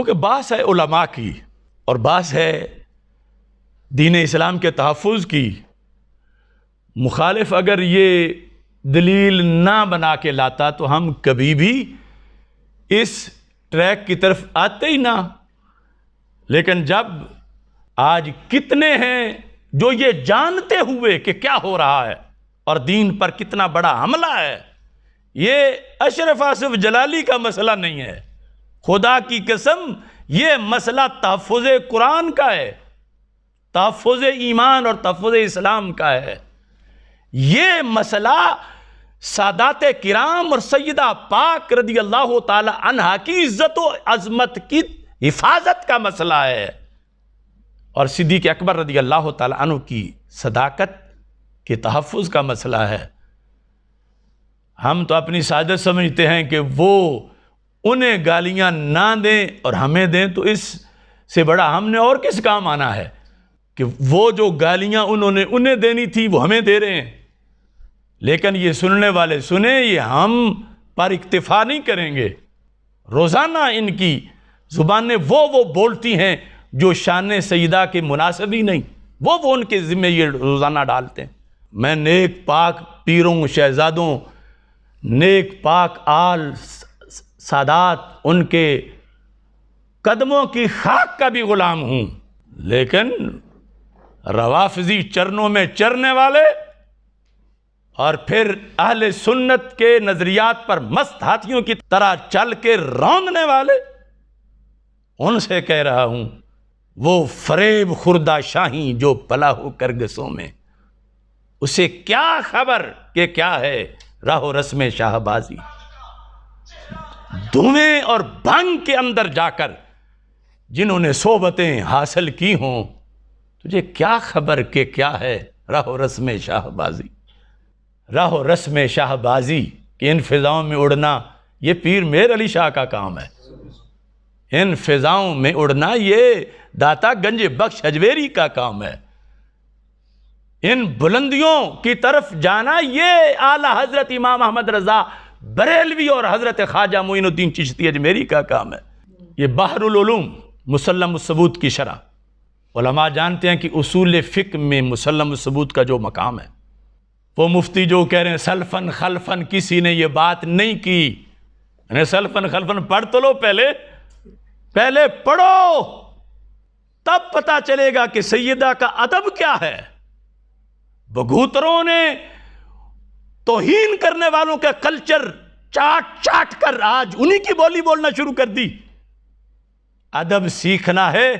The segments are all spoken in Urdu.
کیونکہ بحث ہے علماء کی اور بحث ہے دین اسلام کے تحفظ کی. مخالف اگر یہ دلیل نہ بنا کے لاتا تو ہم کبھی بھی اس ٹریک کی طرف آتے ہی نہ. لیکن جب آج کتنے ہیں جو یہ جانتے ہوئے کہ کیا ہو رہا ہے اور دین پر کتنا بڑا حملہ ہے. یہ اشرف آصف جلالی کا مسئلہ نہیں ہے، خدا کی قسم یہ مسئلہ تحفظ قرآن کا ہے، تحفظ ایمان اور تحفظ اسلام کا ہے. یہ مسئلہ سادات کرام اور سیدہ پاک رضی اللہ تعالی عنہا کی عزت و عظمت کی حفاظت کا مسئلہ ہے اور صدیق اکبر رضی اللہ تعالی عنہ کی صداقت کے تحفظ کا مسئلہ ہے. ہم تو اپنی سعادت سمجھتے ہیں کہ وہ انہیں گالیاں نہ دیں اور ہمیں دیں تو اس سے بڑا ہم نے اور کس کام آنا ہے کہ وہ جو گالیاں انہیں دینی تھی وہ ہمیں دے رہے ہیں. لیکن یہ سننے والے سنیں، یہ ہم پر اکتفا نہیں کریں گے. روزانہ ان کی زبانیں وہ بولتی ہیں جو شان سیدہ کے مناسب ہی نہیں، وہ ان کے ذمہ یہ روزانہ ڈالتے ہیں. میں نیک پاک پیروں شہزادوں، نیک پاک آل سادات، ان کے قدموں کی خاک کا بھی غلام ہوں. لیکن روافضی چرنوں میں چرنے والے اور پھر اہل سنت کے نظریات پر مست ہاتھیوں کی طرح چل کے روندنے والے، ان سے کہہ رہا ہوں وہ فریب خوردہ شاہی جو پلا ہو کرگسوں میں، اسے کیا خبر کہ کیا ہے راہ و رسم شاہ بازی. دھویں اور بھنگ کے اندر جا کر جنہوں نے صحبتیں حاصل کی ہوں، تجھے کیا خبر کہ کیا ہے راہ و رسم شاہ بازی. راہ و رسم شاہ بازی کہ ان فضاؤں میں اڑنا یہ پیر مہر علی شاہ کا کام ہے. ان فضاؤں میں اڑنا یہ داتا گنج بخش حجویری کا کام ہے. ان بلندیوں کی طرف جانا یہ اعلیٰ حضرت امام احمد رضا بریلوی اور حضرت خواجہ معین الدین چشتی اجمیری کا کام ہے. یہ بحر العلوم مسلم الثبوت کی شرح، علماء جانتے ہیں کہ اصول فقہ میں مسلم الثبوت کا جو مقام ہے، وہ مفتی جو کہہ رہے ہیں سلفن خلفن کسی نے یہ بات نہیں کی. یعنی سلفن خلفن پڑھ تو لو، پہلے پڑھو، تب پتا چلے گا کہ سیدہ کا ادب کیا ہے. بگوتروں نے توہین کرنے والوں کا کلچر چاٹ کر آج انہی کی بولی بولنا شروع کر دی. ادب سیکھنا ہے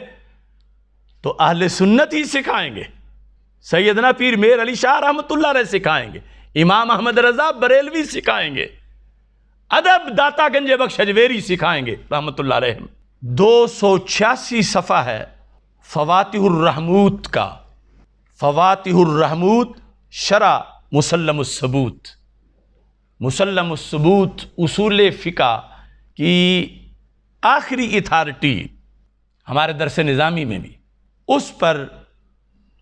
تو اہل سنت ہی سکھائیں گے، سیدنا پیر مہر علی شاہ رحمۃ اللہ علیہ سکھائیں گے، امام احمد رضا بریلوی سکھائیں گے، ادب داتا گنج بخش حجویری سکھائیں گے رحمۃ اللہ علیہ. 286 صفحہ ہے فواتح الرحموت کا، فواتح الرحموت شرح مسلم الثبوت. مسلم الثبوت اصول فقہ کی آخری اتھارٹی ہمارے درس نظامی میں بھی، اس پر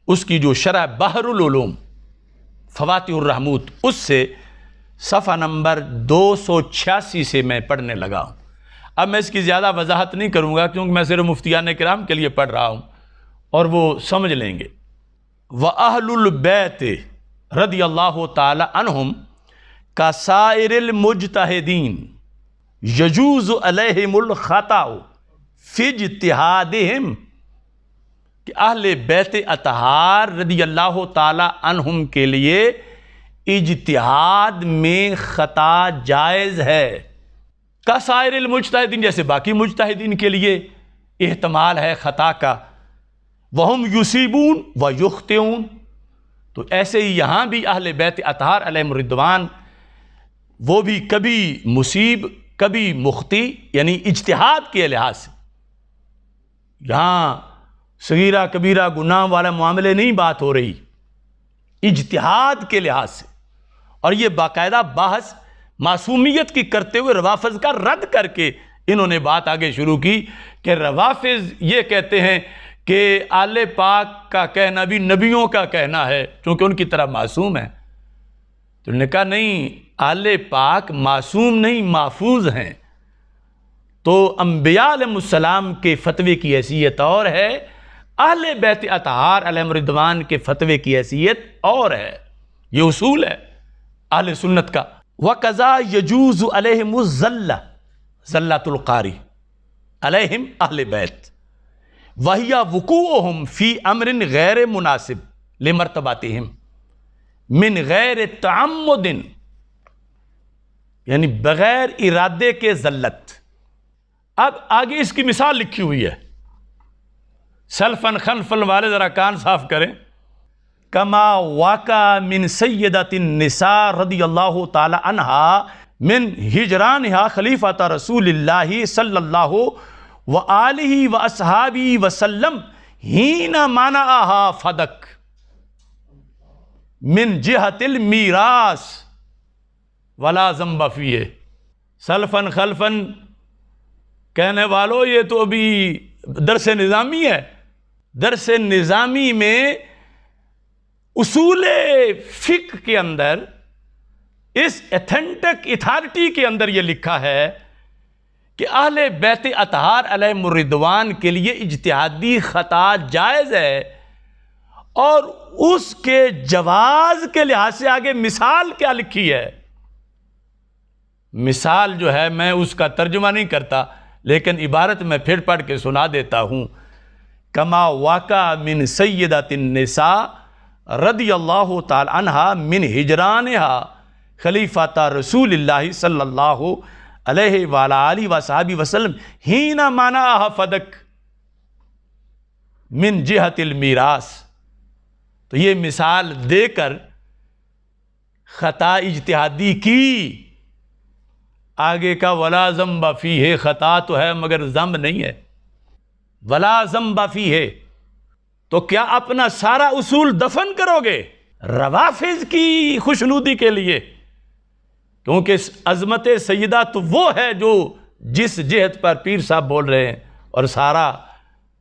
اس کی جو شرح بحر العلوم فواتح الرحموت، اس سے صفحہ نمبر 286 سے میں پڑھنے لگا ہوں. اب میں اس کی زیادہ وضاحت نہیں کروں گا کیونکہ میں صرف مفتیان کرام کے لیے پڑھ رہا ہوں اور وہ سمجھ لیں گے. وَأَهْلُ الْبَيْتِ رضی اللہ تعالی عنہم کَسَائِرِ الْمُجْتَہِدِينَ يَجُوزُ عَلَيْهِمُ الْخَطَأُ فِي اجْتِہَادِهِمْ، کہ اہل بیت اطہار رضی اللہ تعالی عنہم کے لیے اجتہاد میں خطا جائز ہے. کسائر المجتہدین، جیسے باقی مجتہدین کے لیے احتمال ہے خطا کا. وہم یصیبون و یخطئون، تو ایسے ہی یہاں بھی اہل بیت اطہار علیہم الرضوان وہ بھی کبھی مصیب کبھی مخطی، یعنی اجتہاد کے لحاظ سے. یہاں صغیرہ کبیرہ گناہ والا معاملے نہیں بات ہو رہی، اجتہاد کے لحاظ سے. اور یہ باقاعدہ بحث معصومیت کی کرتے ہوئے روافض کا رد کر کے انہوں نے بات آگے شروع کی کہ روافض یہ کہتے ہیں کہ آل پاک کا کہنا بھی نبیوں کا کہنا ہے چونکہ ان کی طرح معصوم ہے. تو نے کہا نہیں، آل پاک معصوم نہیں، محفوظ ہیں. تو انبیاء علیہ السلام کے فتوے کی حیثیت اور ہے، اہل بیت اطہار علیہم رضوان کے فتوے کی حیثیت اور ہے۔ یہ اصول ہے اہل سنت کا۔ وَقَضَا يَجُوزُ عَلَيْهِمُ الزَّلَّةُ زَلَّةُ الْقَارِ علیہم اہل بیت وَهِيَ وُقُوعُهُمْ فِي أَمْرٍ غیر مناسب لمرتباتہم من غیر تعمد، یعنی بغیر ارادے کے ذلت۔ اب آگے اس کی مثال لکھی ہوئی ہے، سلفن خلفن والے ذرا کان صاف کریں۔ کما واقع من سیدۃ النساء رضی اللہ تعالی عنہا من ہجرانہا خلیفۃ رسول اللہ صلی اللہ وآلہ واصحابہ وسلم حین منعہا فدک من جہت المیراث ولا ذنب فیہ۔ سلفن خلفن کہنے والوں، یہ تو ابھی درس نظامی ہے۔ درس نظامی میں اصول فقہ کے اندر، اس ایتھنٹک اتھارٹی کے اندر یہ لکھا ہے کہ اہل بیت اطہار علیہم الرضوان کے لیے اجتہادی خطا جائز ہے، اور اس کے جواز کے لحاظ سے آگے مثال کیا لکھی ہے۔ مثال جو ہے میں اس کا ترجمہ نہیں کرتا، لیکن عبارت میں پھر پڑھ کے سنا دیتا ہوں۔ کما واقع من سیدۃ النساء رضی اللہ تعالی عنہا من ہجرانہا خلیفۃ رسول اللہ صلی اللہ علیہ وآلہ وصحبہ وسلم حین منعہا فدک من جہت المیراث۔ تو یہ مثال دے کر خطا اجتہادی کی، آگے کا ولا ذنب فیہ، خطا تو ہے مگر ذنب نہیں ہے، ولا ذنب فیہ۔ تو کیا اپنا سارا اصول دفن کرو گے روافض کی خوشنودی کے لیے؟ کیونکہ عظمت سیدہ تو وہ ہے جو جس جہت پر پیر صاحب بول رہے ہیں، اور سارا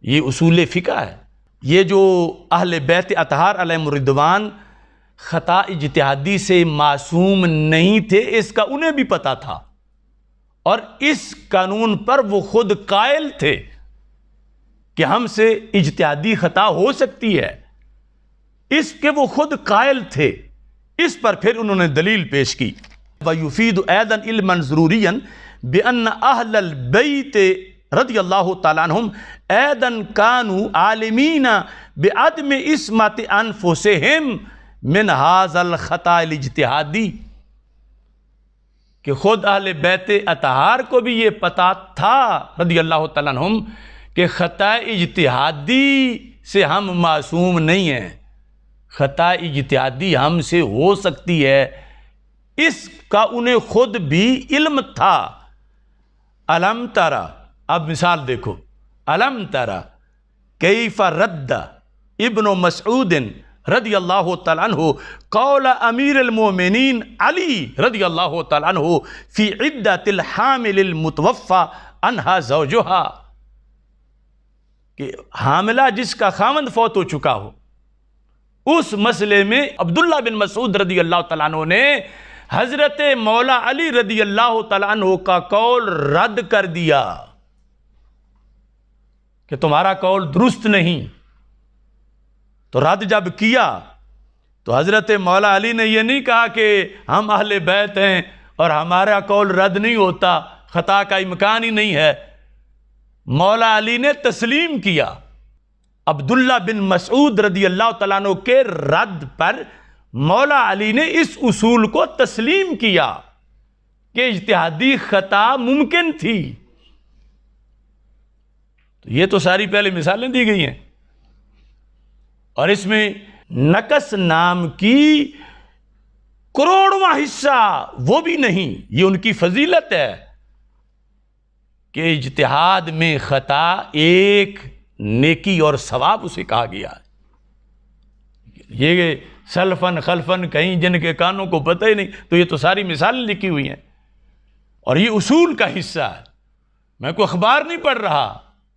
یہ اصول فقہ ہے۔ یہ جو اہل بیت اطہار علیہم الرضوان خطا اجتہادی سے معصوم نہیں تھے، اس کا انہیں بھی پتہ تھا، اور اس قانون پر وہ خود قائل تھے کہ ہم سے اجتہادی خطا ہو سکتی ہے، اس کے وہ خود قائل تھے۔ اس پر پھر انہوں نے دلیل پیش کی۔ وَيُفِيدُ أَيْضًا عِلْمًا ضُرُورِيًّا بِأَنَّ أَهْلَ الْبَيْتِ رضی اللہ تعالیٰ عنہم أَيْضًا كَانُوا عَالِمِينَ بِعَدْمِ عِصْمَةِ أَنفُسِهِمْ مِنْ هَذَا الْخَطَأِ الْاجْتِهَادِي، کہ خود اہل بیت اطہار کو بھی یہ پتہ تھا رضی اللہ تعالیٰ عنہم کہ خطا اجتہادی سے ہم معصوم نہیں ہیں، خطا اجتہادی ہم سے ہو سکتی ہے، اس کا انہیں خود بھی علم تھا۔ الم ترى، اب مثال دیکھو، الم ترى کیف رد ابن مسعود رضی اللہ تعالیٰ عنہ قول امیر المومنین علی رضی اللہ تعالیٰ عنہ فی عدت الحامل المتوفى عنہا زوجہا، کہ حاملہ جس کا خاوند فوت ہو چکا ہو، اس مسئلے میں عبداللہ بن مسعود رضی اللہ تعالیٰ عنہ نے حضرت مولا علی رضی اللہ تعالیٰ عنہ کا قول رد کر دیا کہ تمہارا قول درست نہیں۔ تو رد جب کیا تو حضرت مولا علی نے یہ نہیں کہا کہ ہم اہل بیت ہیں اور ہمارا قول رد نہیں ہوتا، خطا کا امکان ہی نہیں ہے۔ مولا علی نے تسلیم کیا۔ عبداللہ بن مسعود رضی اللہ تعالیٰ عنہ کے رد پر مولا علی نے اس اصول کو تسلیم کیا کہ اجتہادی خطا ممکن تھی۔ تو یہ تو ساری پہلے مثالیں دی گئی ہیں، اور اس میں نقص نام کی کروڑواں حصہ وہ بھی نہیں۔ یہ ان کی فضیلت ہے کہ اجتہاد میں خطا ایک نیکی اور ثواب اسے کہا گیا ہے۔ یہ سلفن خلفن کہیں جن کے کانوں کو پتہ ہی نہیں، تو یہ تو ساری مثالیں لکھی ہوئی ہیں، اور یہ اصول کا حصہ ہے۔ میں کوئی اخبار نہیں پڑھ رہا،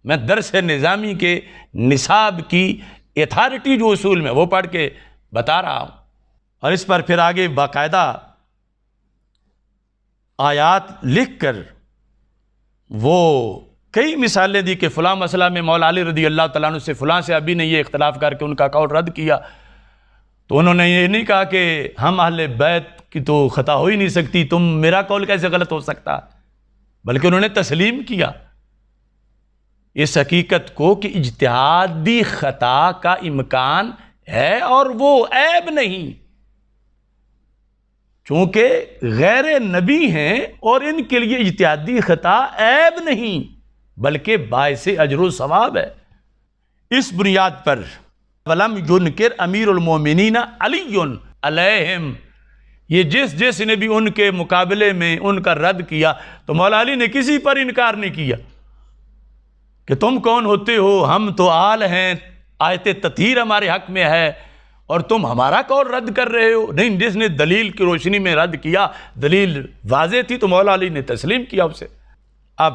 میں درس نظامی کے نصاب کی اتھارٹی جو اصول میں وہ پڑھ کے بتا رہا ہوں۔ اور اس پر پھر آگے باقاعدہ آیات لکھ کر وہ کئی مثالیں دی کہ فلاں مسئلہ میں مولا علی رضی اللہ تعالیٰ عنہ سے فلاں سے ابھی نے یہ اختلاف کر کے ان کا قول رد کیا، تو انہوں نے یہ نہیں کہا کہ ہم اہل بیت کی تو خطا ہو ہی نہیں سکتی، تم میرا قول کیسے غلط ہو سکتا، بلکہ انہوں نے تسلیم کیا اس حقیقت کو کہ اجتہادی خطا کا امکان ہے اور وہ عیب نہیں، چونکہ غیر نبی ہیں اور ان کے لیے اجتہادی خطا عیب نہیں بلکہ باعث اجر و ثواب ہے۔ اس بنیاد پر وَلَمْ يُنْكِرْ امیر المومنین علی علیہم، یہ جس نے بھی ان کے مقابلے میں ان کا رد کیا تو مولا علی نے کسی پر انکار نہیں کیا کہ تم کون ہوتے ہو، ہم تو آل ہیں، آیت تطہیر ہمارے حق میں ہے اور تم ہمارا قول رد کر رہے ہو۔ نہیں، جس نے دلیل کی روشنی میں رد کیا، دلیل واضح تھی تو مولا علی نے تسلیم کیا اسے۔ اب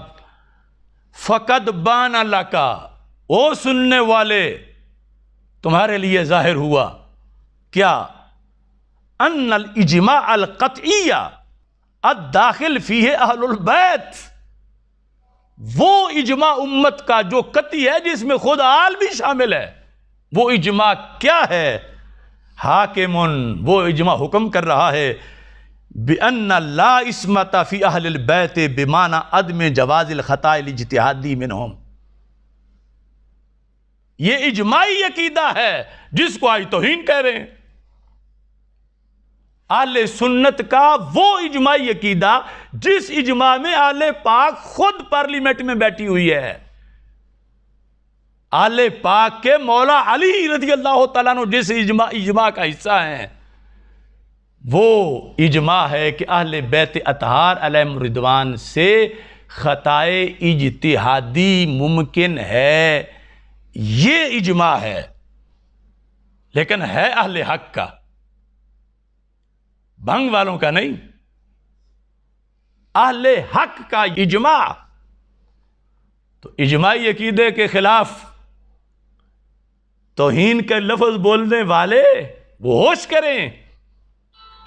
فَقَدْ بَانَ لَكَ، او سننے والے تمہارے لیے ظاہر ہوا کیا، ان الاجماع القطعی الداخل فیہ اہل البیت، وہ اجماع امت کا جو قطعی ہے جس میں خود آل بھی شامل ہے، وہ اجماع کیا ہے؟ حاکمن، وہ اجماع حکم کر رہا ہے بِأَنَّ لَا عِصْمَةَ فِي أَهْلِ الْبَيْتِ بِمَعنَى عَدْمِ جَوَازِ الْخَطَاءِ الْاجْتِهَادِي مِنْهُمْ، یہ اجماعی عقیدہ ہے جس کو آج توہین کہہ رہے ہیں۔ اہل سنت کا وہ اجماعی عقیدہ جس اجماع میں اہل پاک خود پارلیمنٹ میں بیٹھی ہوئی ہے، اہل پاک کے مولا علی رضی اللہ تعالیٰ عنہ جس اجماع کا حصہ ہیں، وہ اجماع ہے کہ اہل بیت اطہار علیہم رضوان سے خطائے اجتہادی ممکن ہے، یہ اجماع ہے، لیکن ہے اہل حق کا، بھنگ والوں کا نہیں، اہل حق کا اجماع۔ تو اجماعی عقیدے کے خلاف توہین کے لفظ بولنے والے وہ ہوش کریں،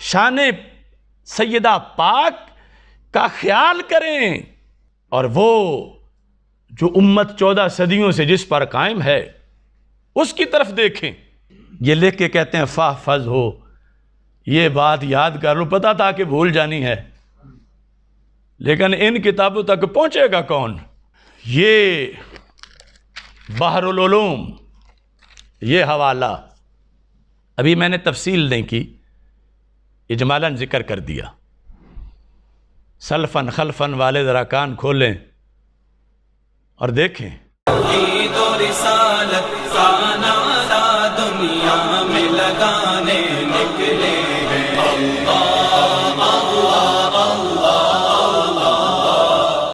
شان سیدہ پاک کا خیال کریں، اور وہ جو امت 14 صدیوں سے جس پر قائم ہے اس کی طرف دیکھیں۔ یہ لکھ کے کہتے ہیں فاحفظ ہو، یہ بات یاد کر لو، پتا تھا کہ بھول جانی ہے لیکن ان کتابوں تک پہنچے گا کون؟ یہ بحر العلوم، یہ حوالہ ابھی میں نے تفصیل نہیں کی، اجمالاً ذکر کر دیا، سلفن خلفن والے ذرا کان کھولیں اور دیکھیں۔ توحید و رسالت کا نعرہ دنیا میں لگانے نکلے ہیں، اللہ